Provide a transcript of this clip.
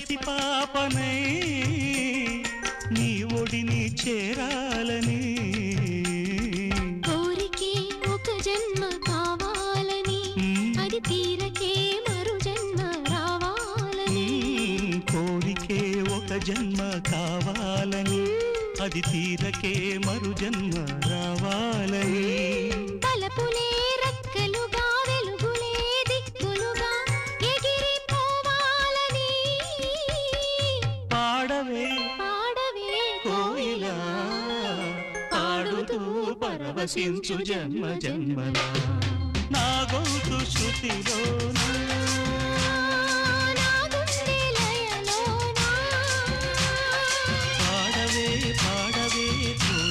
పసిపాపనై నీ ఒడిని చేరాలని కోరికే ఒక జన్మ కావాలని అది తీరకే మరు జన్మ రావాలని కోరికే ఒక జన్మ కావాలని అది తీరకే మరు జన్మ రావాలని బలపులే రెక్కలుగా వెలుగులే దిక్కులుగా ఎగిరిపోవాలని పాడవే పాడవే కోయిలా పాడుతూ పరవశించు జన్మ జన్మలా నా గొంతు శృతిలోనా